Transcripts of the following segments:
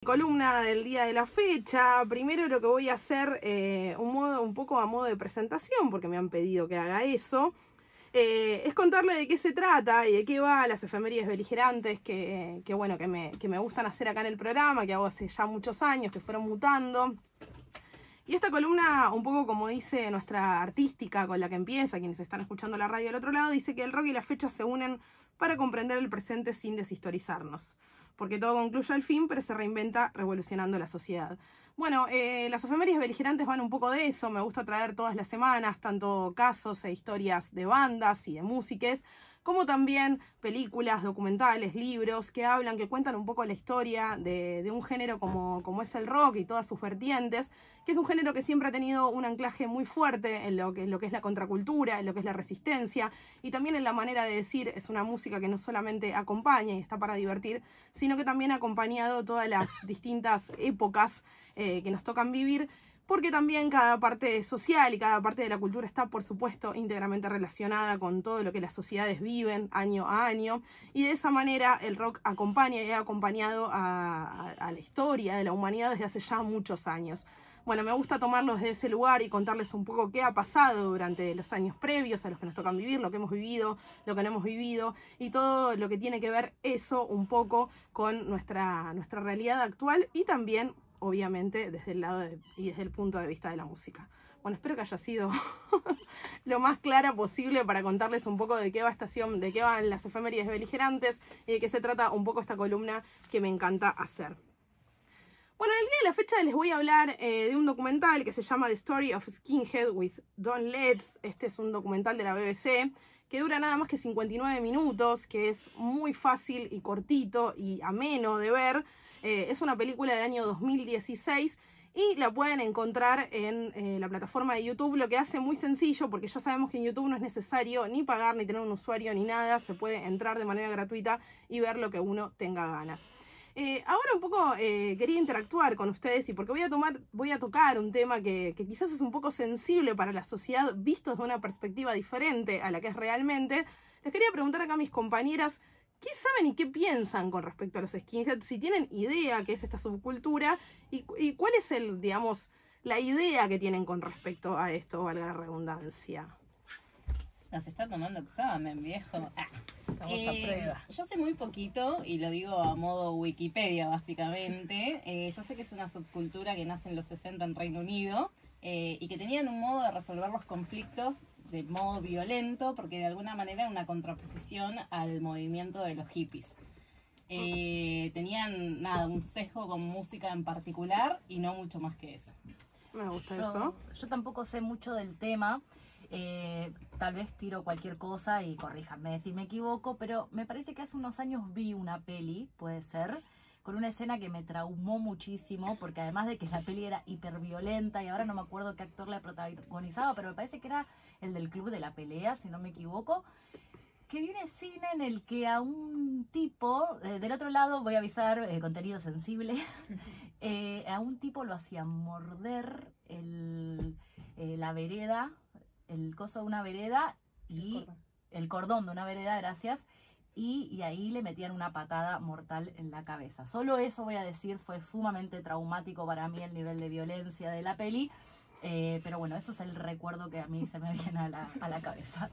Columna del día de la fecha. Primero lo que voy a hacer, un poco a modo de presentación, porque me han pedido que haga eso, es contarle de qué se trata y de qué va las efemérides beligerantes que me gustan hacer acá en el programa, que hago hace ya muchos años, que fueron mutando. Y esta columna, un poco como dice nuestra artística con la que empieza, quienes están escuchando la radio del otro lado, dice que el rock y las fechas se unen para comprender el presente sin deshistorizarnos. Porque todo concluye al fin, pero se reinventa revolucionando la sociedad. Bueno, las efemérides beligerantes van un poco de eso. Me gusta traer todas las semanas tanto casos e historias de bandas y de músiques, como también películas, documentales, libros que hablan, que cuentan un poco la historia de un género como es el rock y todas sus vertientes, que es un género que siempre ha tenido un anclaje muy fuerte en lo que es la contracultura, en lo que es la resistencia, y también en la manera de decir, es una música que no solamente acompaña y está para divertir, sino que también ha acompañado todas las distintas épocas que nos tocan vivir, porque también cada parte social y cada parte de la cultura está, por supuesto, íntegramente relacionada con todo lo que las sociedades viven año a año, y de esa manera el rock acompaña y ha acompañado a la historia de la humanidad desde hace ya muchos años. Bueno, me gusta tomarlos desde ese lugar y contarles un poco qué ha pasado durante los años previos a los que nos tocan vivir, lo que hemos vivido, lo que no hemos vivido, y todo lo que tiene que ver eso un poco con nuestra realidad actual, y también obviamente desde el lado y desde el punto de vista de la música. Bueno, espero que haya sido lo más clara posible para contarles un poco de qué va de qué van las efemérides beligerantes y de qué se trata un poco esta columna que me encanta hacer. Bueno, en el día de la fecha les voy a hablar de un documental que se llama The Story of Skinhead with Don Letts. Este es un documental de la BBC que dura nada más que 59 minutos, que es muy fácil y cortito y ameno de ver. Es una película del año 2016 y la pueden encontrar en la plataforma de YouTube, lo que hace muy sencillo, porque ya sabemos que en YouTube no es necesario ni pagar, ni tener un usuario, ni nada. Se puede entrar de manera gratuita y ver lo que uno tenga ganas. Ahora un poco quería interactuar con ustedes, y porque voy a tocar un tema que quizás es un poco sensible para la sociedad, visto desde una perspectiva diferente a la que es realmente. Les quería preguntar acá a mis compañeras qué saben y qué piensan con respecto a los skinheads, si tienen idea qué es esta subcultura y cuál es la idea que tienen con respecto a esto, valga la redundancia. Nos está tomando examen, viejo. Estamos a prueba. Yo sé muy poquito, y lo digo a modo Wikipedia, básicamente. Yo sé que es una subcultura que nace en los 60 en Reino Unido, y que tenían un modo de resolver los conflictos de modo violento, porque de alguna manera era una contraposición al movimiento de los hippies. Tenían un sesgo con música en particular y no mucho más que eso. Me gusta eso. Yo tampoco sé mucho del tema. Tal vez tiro cualquier cosa y corríjanme si me equivoco, pero me parece que hace unos años vi una peli, puede ser, con una escena que me traumó muchísimo, porque además de que la peli era hiperviolenta, y ahora no me acuerdo qué actor la protagonizaba, pero me parece que era el del Club de la Pelea, si no me equivoco, que vi una escena en el que a un tipo, del otro lado voy a avisar, contenido sensible, a un tipo lo hacían morder la vereda, el coso de una vereda y el cordón de una vereda, gracias, y ahí le metían una patada mortal en la cabeza. Solo eso voy a decir, fue sumamente traumático para mí el nivel de violencia de la peli, pero bueno, eso es el recuerdo que a mí se me viene a la cabeza.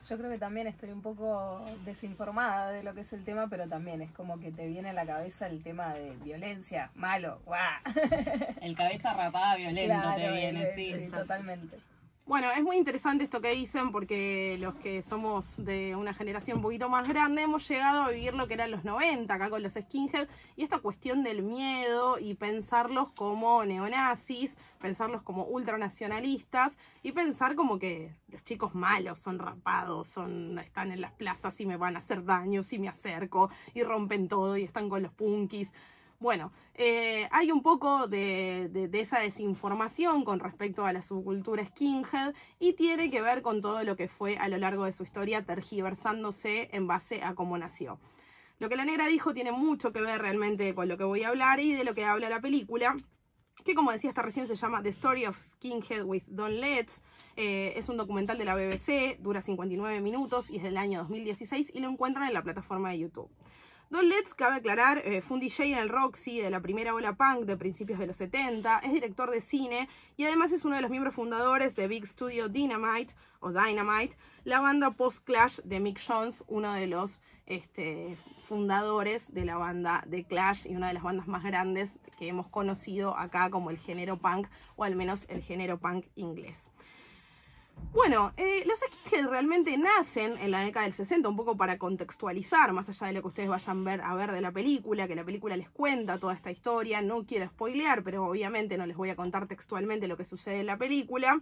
Yo creo que también estoy un poco desinformada de lo que es el tema, pero también es como que te viene a la cabeza el tema de violencia, malo, ¡guau! El cabeza rapada violento, claro, te viene, sí, totalmente. Bueno, es muy interesante esto que dicen, porque los que somos de una generación un poquito más grande hemos llegado a vivir lo que eran los 90 acá con los skinheads, y esta cuestión del miedo y pensarlos como neonazis, pensarlos como ultranacionalistas y pensar como que los chicos malos son rapados, están en las plazas y me van a hacer daño si me acerco, y rompen todo y están con los punkis. Bueno, hay un poco de esa desinformación con respecto a la subcultura skinhead, y tiene que ver con todo lo que fue a lo largo de su historia tergiversándose en base a cómo nació. Lo que la negra dijo tiene mucho que ver realmente con lo que voy a hablar y de lo que habla la película, que como decía hasta recién se llama The Story of Skinhead with Don Letts. Es un documental de la BBC, dura 59 minutos y es del año 2016 y lo encuentran en la plataforma de YouTube. Don Letts, cabe aclarar, fue un DJ en el Roxy de la primera ola punk de principios de los 70, es director de cine y además es uno de los miembros fundadores de Big Studio Dynamite, la banda post-Clash de Mick Jones, uno de los fundadores de la banda de Clash y una de las bandas más grandes que hemos conocido acá como el género punk, o al menos el género punk inglés. Bueno, los skinheads realmente nacen en la década del 60, un poco para contextualizar, más allá de lo que ustedes vayan a ver de la película, que la película les cuenta toda esta historia. No quiero spoilear, pero obviamente no les voy a contar textualmente lo que sucede en la película.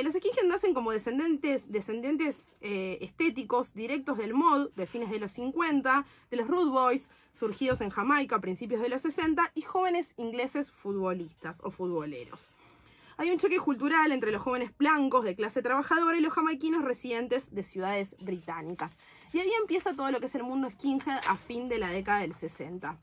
Los skinheads nacen como descendientes estéticos directos del mod de fines de los 50, de los Rude Boys, surgidos en Jamaica a principios de los 60, y jóvenes ingleses futbolistas o futboleros. Hay un choque cultural entre los jóvenes blancos de clase trabajadora y los jamaiquinos residentes de ciudades británicas. Y ahí empieza todo lo que es el mundo skinhead a fin de la década del 60.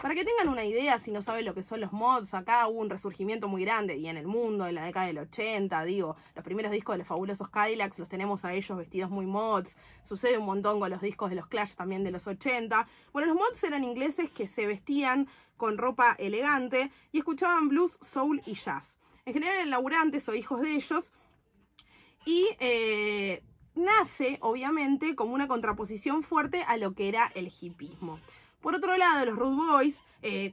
Para que tengan una idea, si no saben lo que son los mods, acá hubo un resurgimiento muy grande y en el mundo, en la década del 80, los primeros discos de los fabulosos Cadillacs los tenemos a ellos vestidos muy mods. Sucede un montón con los discos de los Clash también de los 80. Bueno, los mods eran ingleses que se vestían con ropa elegante y escuchaban blues, soul y jazz. En general eran laburantes o hijos de ellos, y nace obviamente como una contraposición fuerte a lo que era el hippismo. Por otro lado, los Rude Boys,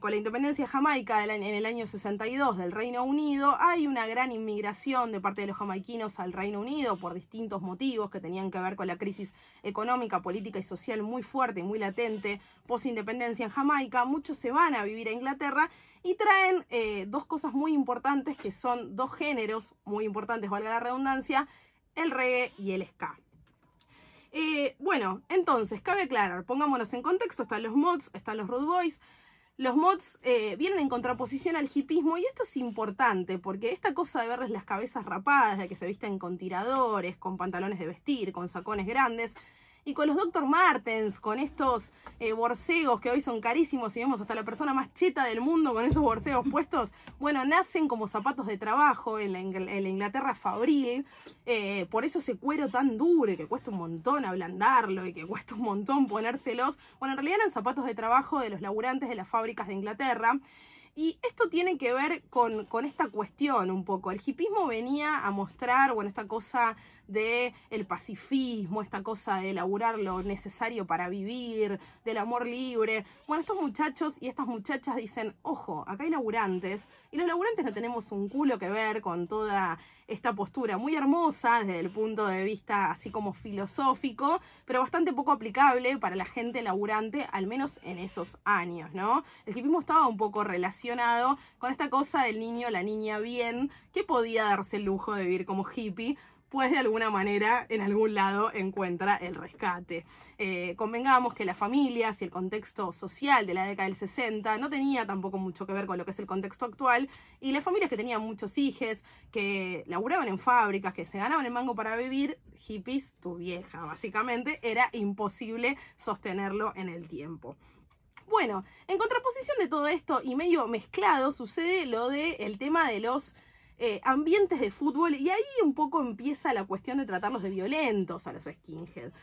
con la independencia de Jamaica en el año 62 del Reino Unido, hay una gran inmigración de parte de los jamaiquinos al Reino Unido por distintos motivos que tenían que ver con la crisis económica, política y social muy fuerte y muy latente post-independencia en Jamaica. Muchos se van a vivir a Inglaterra y traen dos cosas muy importantes, que son dos géneros muy importantes, valga la redundancia, el reggae y el ska. Bueno, entonces, cabe aclarar, pongámonos en contexto, están los mods, están los Rude Boys. Los mods vienen en contraposición al hippismo, y esto es importante porque esta cosa de verles las cabezas rapadas, de que se visten con tiradores, con pantalones de vestir, con sacones grandes, y con los Dr. Martens, con estos borcegos que hoy son carísimos y vemos hasta la persona más cheta del mundo con esos borcegos puestos, bueno, nacen como zapatos de trabajo en la Inglaterra fabril. Por eso ese cuero tan duro y que cuesta un montón ablandarlo y que cuesta un montón ponérselos. Bueno, en realidad eran zapatos de trabajo de los laburantes de las fábricas de Inglaterra. Y esto tiene que ver con esta cuestión un poco. El hippismo venía a mostrar, bueno, esta cosa del pacifismo, esta cosa de laburar lo necesario para vivir, del amor libre. Bueno, estos muchachos y estas muchachas dicen, ojo, acá hay laburantes, y los laburantes no tenemos un culo que ver con toda esta postura muy hermosa desde el punto de vista así como filosófico, pero bastante poco aplicable para la gente laburante, al menos en esos años, ¿no? El hippismo estaba un poco relacionado con esta cosa del niño, la niña bien, que podía darse el lujo de vivir como hippie, pues de alguna manera en algún lado encuentra el rescate. Convengamos que las familias y el contexto social de la década del 60 no tenía tampoco mucho que ver con lo que es el contexto actual, y las familias que tenían muchos hijos, que laburaban en fábricas, que se ganaban el mango para vivir, hippies, tu vieja, básicamente, era imposible sostenerlo en el tiempo. Bueno, en contraposición de todo esto y medio mezclado, sucede lo del tema de los ambientes de fútbol, y ahí un poco empieza la cuestión de tratarlos de violentos a los skinheads.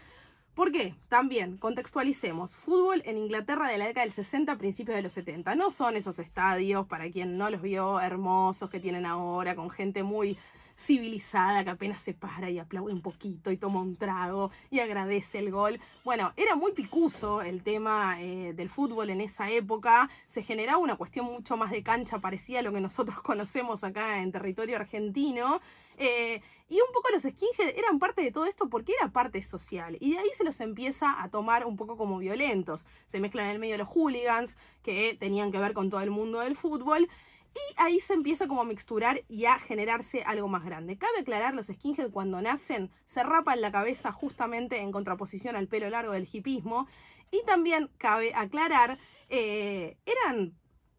¿Por qué? También, contextualicemos. Fútbol en Inglaterra de la década del 60 a principios de los 70. No son esos estadios, para quien no los vio, hermosos que tienen ahora, con gente muy civilizada que apenas se para y aplaude un poquito y toma un trago y agradece el gol. Bueno, era muy picuso el tema del fútbol en esa época. Se generaba una cuestión mucho más de cancha, parecía lo que nosotros conocemos acá en territorio argentino. Y un poco los skinheads eran parte de todo esto porque era parte social, y de ahí se los empieza a tomar un poco como violentos. Se mezclan en el medio los hooligans, que tenían que ver con todo el mundo del fútbol, y ahí se empieza como a mixturar y a generarse algo más grande. Cabe aclarar, los skinheads cuando nacen se rapan la cabeza justamente en contraposición al pelo largo del hippismo, y también cabe aclarar, eran,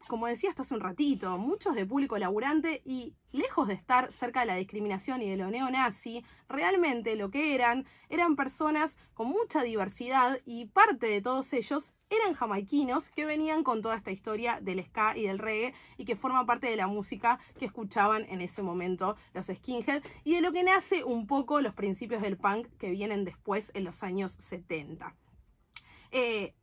como decía hasta hace un ratito, muchos de público laburante, y lejos de estar cerca de la discriminación y de lo neonazi, realmente lo que eran personas con mucha diversidad, y parte de todos ellos eran jamaiquinos que venían con toda esta historia del ska y del reggae, y que forma parte de la música que escuchaban en ese momento los skinheads, y de lo que nace un poco los principios del punk que vienen después en los años 70.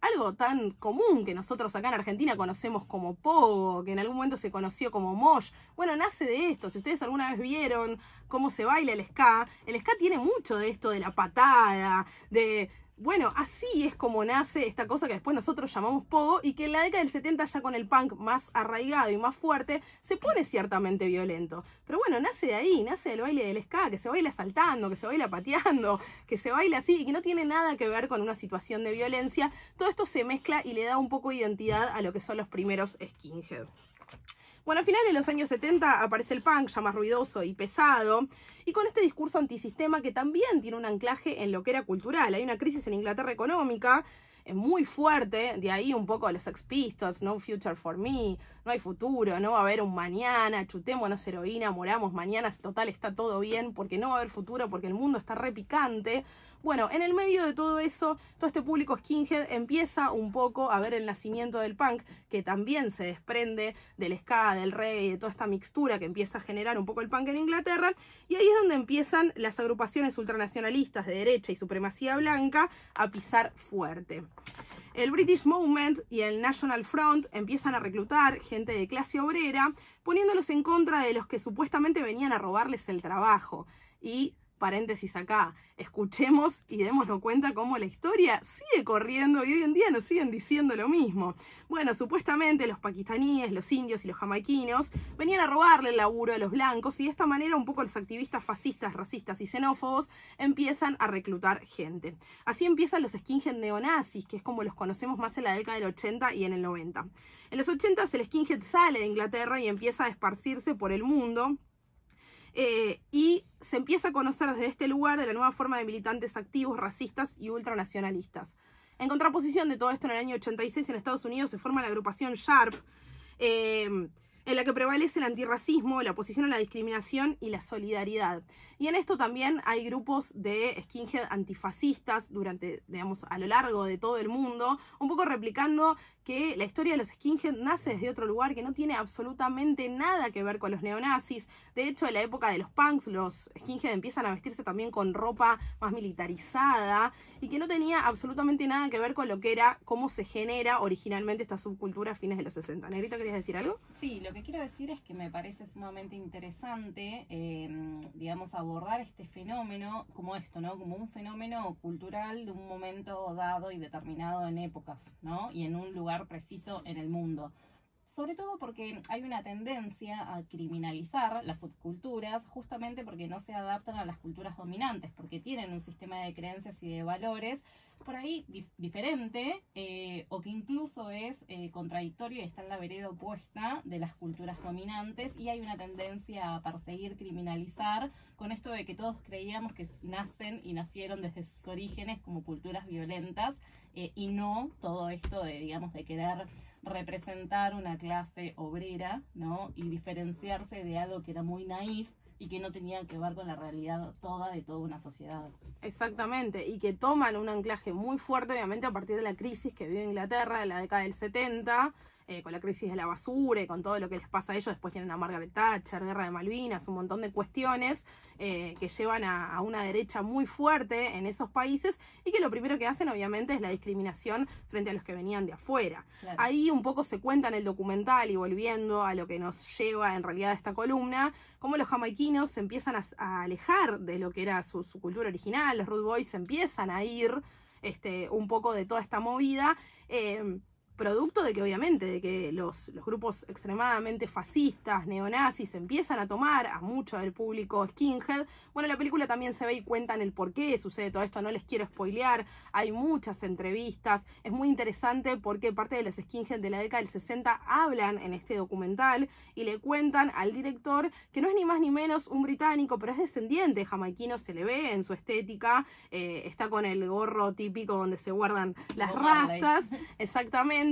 algo tan común que nosotros acá en Argentina conocemos como pogo, que en algún momento se conoció como mosh, bueno, nace de esto. Si ustedes alguna vez vieron cómo se baila el ska tiene mucho de esto, de la patada, bueno, así es como nace esta cosa que después nosotros llamamos pogo y que en la década del 70 ya con el punk más arraigado y más fuerte se pone ciertamente violento. Pero bueno, nace de ahí, nace del baile del ska, que se baila saltando, que se baila pateando, que se baila así y que no tiene nada que ver con una situación de violencia. Todo esto se mezcla y le da un poco de identidad a lo que son los primeros skinhead. Bueno, a finales de los años 70 aparece el punk ya más ruidoso y pesado, y con este discurso antisistema que también tiene un anclaje en lo que era cultural. Hay una crisis en Inglaterra económica muy fuerte, de ahí un poco los Sex Pistols, No Future for Me, no hay futuro, no va a haber un mañana, chutémonos heroína, moramos mañana, total está todo bien, porque no va a haber futuro, porque el mundo está re picante. Bueno, en el medio de todo eso, todo este público skinhead empieza un poco a ver el nacimiento del punk, que también se desprende del ska, del reggae, de toda esta mixtura que empieza a generar un poco el punk en Inglaterra, y ahí es donde empiezan las agrupaciones ultranacionalistas de derecha y supremacía blanca a pisar fuerte. El British Movement y el National Front empiezan a reclutar gente de clase obrera, poniéndolos en contra de los que supuestamente venían a robarles el trabajo. Y paréntesis acá, escuchemos y démonos cuenta cómo la historia sigue corriendo y hoy en día nos siguen diciendo lo mismo. Bueno, supuestamente los pakistaníes, los indios y los jamaiquinos venían a robarle el laburo a los blancos y de esta manera un poco los activistas fascistas, racistas y xenófobos empiezan a reclutar gente. Así empiezan los skinhead neonazis, que es como los conocemos más en la década del 80 y en el 90. En los 80 el skinhead sale de Inglaterra y empieza a esparcirse por el mundo. Y se empieza a conocer desde este lugar de la nueva forma de militantes activos, racistas y ultranacionalistas. En contraposición de todo esto, en el año 86 en Estados Unidos se forma la agrupación Sharp, en la que prevalece el antirracismo, la oposición a la discriminación y la solidaridad. Y en esto también hay grupos de skinhead antifascistas a lo largo de todo el mundo, un poco replicando que la historia de los skinhead nace desde otro lugar que no tiene absolutamente nada que ver con los neonazis. De hecho, en la época de los punks, los skinhead empiezan a vestirse también con ropa más militarizada y que no tenía absolutamente nada que ver con lo que era, cómo se genera originalmente esta subcultura a fines de los 60. Negrita, ¿querías decir algo? Sí, lo que quiero decir es que me parece sumamente interesante, digamos, abordar este fenómeno como esto, ¿no? Como un fenómeno cultural de un momento dado y determinado en épocas, ¿no? Y en un lugar preciso en el mundo. Sobre todo porque hay una tendencia a criminalizar las subculturas justamente porque no se adaptan a las culturas dominantes, porque tienen un sistema de creencias y de valores por ahí diferente o que incluso es contradictorio y está en la vereda opuesta de las culturas dominantes, y hay una tendencia a perseguir, criminalizar con esto de que todos creíamos que nacen y nacieron desde sus orígenes como culturas violentas y no todo esto de, digamos, de querer representar una clase obrera, ¿no? Y diferenciarse de algo que era muy naif y que no tenía que ver con la realidad toda de toda una sociedad. Exactamente, y que toman un anclaje muy fuerte, obviamente, a partir de la crisis que vive Inglaterra en la década del 70, con la crisis de la basura y con todo lo que les pasa a ellos. Después tienen a Margaret Thatcher, Guerra de Malvinas, un montón de cuestiones que llevan a una derecha muy fuerte en esos países y que lo primero que hacen obviamente es la discriminación frente a los que venían de afuera. Claro. Ahí un poco se cuenta en el documental, y volviendo a lo que nos lleva en realidad a esta columna, cómo los jamaiquinos se empiezan a alejar de lo que era su cultura original. Los Rude Boys se empiezan a ir un poco de toda esta movida, producto de que obviamente de que los grupos extremadamente fascistas, neonazis, empiezan a tomar a mucho del público skinhead. Bueno, la película también se ve y cuentan el por qué sucede todo esto, no les quiero spoilear, hay muchas entrevistas, es muy interesante porque parte de los skinhead de la década del 60 hablan en este documental y le cuentan al director que no es ni más ni menos un británico, pero es descendiente jamaiquino, se le ve en su estética, está con el gorro típico donde se guardan las rastas, exactamente.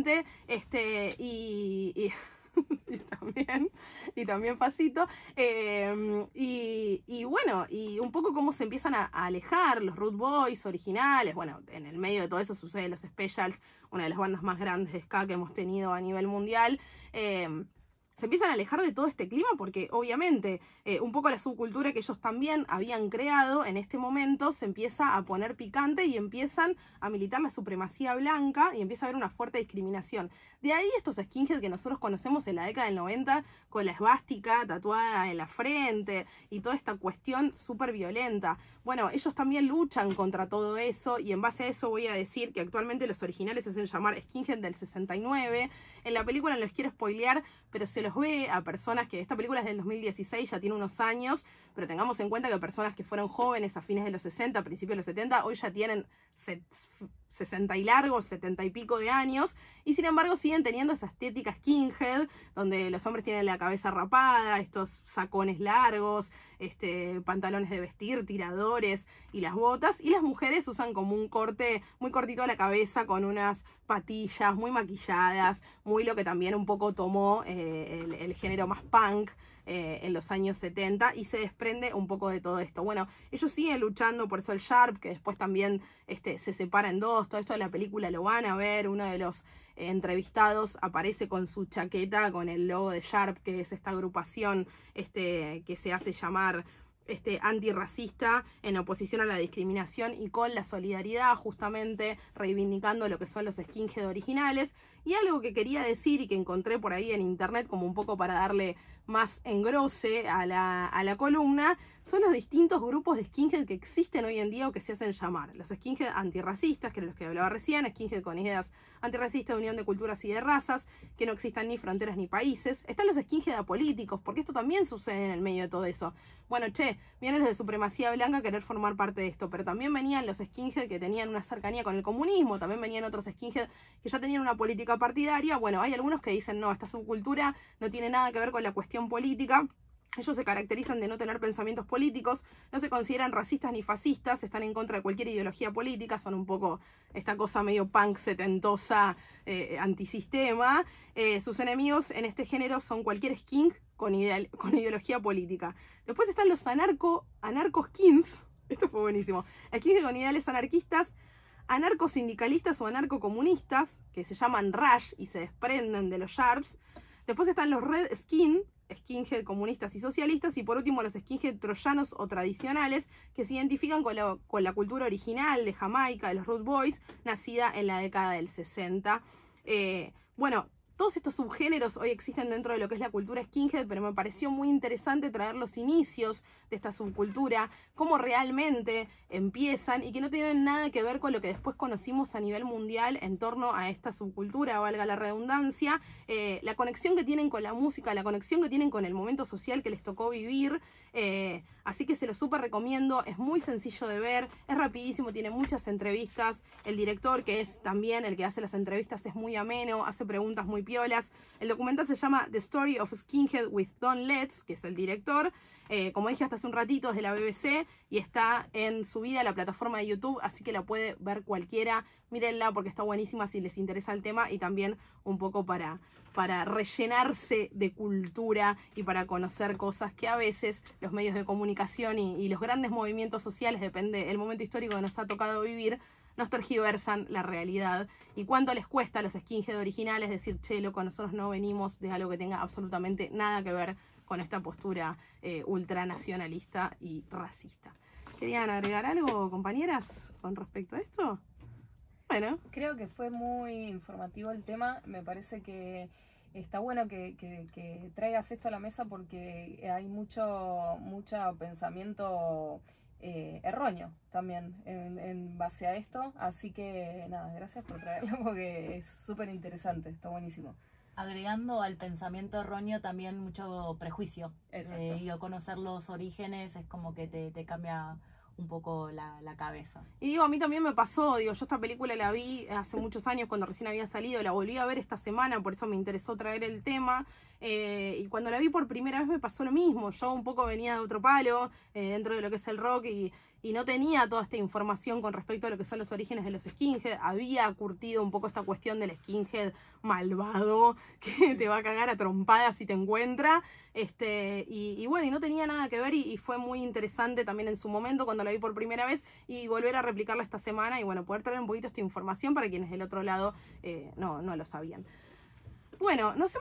Y también Facito, y bueno, y un poco cómo se empiezan a alejar los Rude Boys originales. Bueno, en el medio de todo eso sucede los Specials, una de las bandas más grandes de ska que hemos tenido a nivel mundial. se empiezan a alejar de todo este clima porque obviamente un poco la subcultura que ellos también habían creado en este momento se empieza a poner picante y empiezan a militar la supremacía blanca y empieza a haber una fuerte discriminación. De ahí estos skinheads que nosotros conocemos en la década del 90 con la esvástica tatuada en la frente y toda esta cuestión súper violenta. Bueno, ellos también luchan contra todo eso y en base a eso voy a decir que actualmente los originales se hacen llamar skinhead del 69. En la película no les quiero spoilear, pero se los ve a personas que esta película es del 2016, ya tiene unos años, pero tengamos en cuenta que personas que fueron jóvenes a fines de los 60, principios de los 70, hoy ya tienen 60 y largos, 70 y pico de años, y sin embargo siguen teniendo esa estética skinhead, donde los hombres tienen la cabeza rapada, estos sacones largos, pantalones de vestir, tiradores y las botas, y las mujeres usan como un corte muy cortito a la cabeza con unas patillas muy maquilladas, muy lo que también un poco tomó el género más punk en los años 70 y se desprende un poco de todo esto. Bueno, ellos siguen luchando, por eso el Sharp, que después también se separa en dos, todo esto de la película lo van a ver, uno de los entrevistados aparece con su chaqueta, con el logo de Sharp, que es esta agrupación que se hace llamar antirracista en oposición a la discriminación y con la solidaridad, justamente reivindicando lo que son los skinhead originales. Y algo que quería decir y que encontré por ahí en internet como un poco para darle más engrose a la columna, son los distintos grupos de skinhead que existen hoy en día o que se hacen llamar. Los skinhead antirracistas, que eran los que hablaba recién, skinhead con ideas antirracistas de unión de culturas y de razas, que no existan ni fronteras ni países. Están los skinhead apolíticos, porque esto también sucede en el medio de todo eso. Bueno, vienen los de supremacía blanca a querer formar parte de esto, pero también venían los skinhead que tenían una cercanía con el comunismo, también venían otros skinhead que ya tenían una política partidaria. Bueno, hay algunos que dicen, no, esta subcultura no tiene nada que ver con la cuestión política. Ellos se caracterizan de no tener pensamientos políticos, no se consideran racistas ni fascistas, están en contra de cualquier ideología política, son un poco esta cosa medio punk setentosa, antisistema. Sus enemigos en este género son cualquier skink con ideología política. Después están los anarco-skins, esto fue buenísimo, skins con ideales anarquistas, anarcosindicalistas o anarcocomunistas, que se llaman Rush y se desprenden de los Sharps. Después están los Red Skinhead comunistas y socialistas, y por último los skinhead troyanos o tradicionales, que se identifican con la cultura original de Jamaica, de los Root Boys, nacida en la década del 60. Bueno, todos estos subgéneros hoy existen dentro de lo que es la cultura skinhead, pero me pareció muy interesante traer los inicios de esta subcultura, cómo realmente empiezan y que no tienen nada que ver con lo que después conocimos a nivel mundial en torno a esta subcultura, valga la redundancia, la conexión que tienen con la música, la conexión que tienen con el momento social que les tocó vivir. Así que se lo súper recomiendo, es muy sencillo de ver, es rapidísimo, tiene muchas entrevistas, el director, que es también el que hace las entrevistas, es muy ameno, hace preguntas muy piolas. El documental se llama The Story of Skinhead with Don Letts, que es el director. Como dije hasta hace un ratito, es de la BBC y está subida a la plataforma de YouTube, así que la puede ver cualquiera. Mírenla porque está buenísima si les interesa el tema y también un poco para rellenarse de cultura y para conocer cosas que a veces los medios de comunicación y los grandes movimientos sociales, depende del momento histórico que nos ha tocado vivir, nos tergiversan la realidad. Y cuánto les cuesta a los skinhead originales decir, che, loco, nosotros no venimos de algo que tenga absolutamente nada que ver con esta postura ultranacionalista y racista. ¿Querían agregar algo, compañeras, con respecto a esto? Bueno. Creo que fue muy informativo el tema. Me parece que está bueno que traigas esto a la mesa porque hay mucho pensamiento erróneo también en base a esto. Así que nada, gracias por traerlo porque es súper interesante, está buenísimo. Agregando al pensamiento erróneo también mucho prejuicio. Exacto. Y conocer los orígenes es como que te cambia un poco la cabeza. Y digo, a mí también me pasó, yo esta película la vi hace muchos años cuando recién había salido, la volví a ver esta semana, por eso me interesó traer el tema, y cuando la vi por primera vez me pasó lo mismo. Yo un poco venía de otro palo, dentro de lo que es el rock, y no tenía toda esta información con respecto a lo que son los orígenes de los skinhead. Había curtido un poco esta cuestión del skinhead malvado, que te va a cagar a trompadas si te encuentra, y bueno, y no tenía nada que ver, y fue muy interesante también en su momento cuando la vi por primera vez, y volver a replicarla esta semana, y bueno, poder traer un poquito esta información para quienes del otro lado no lo sabían. Bueno, no sé.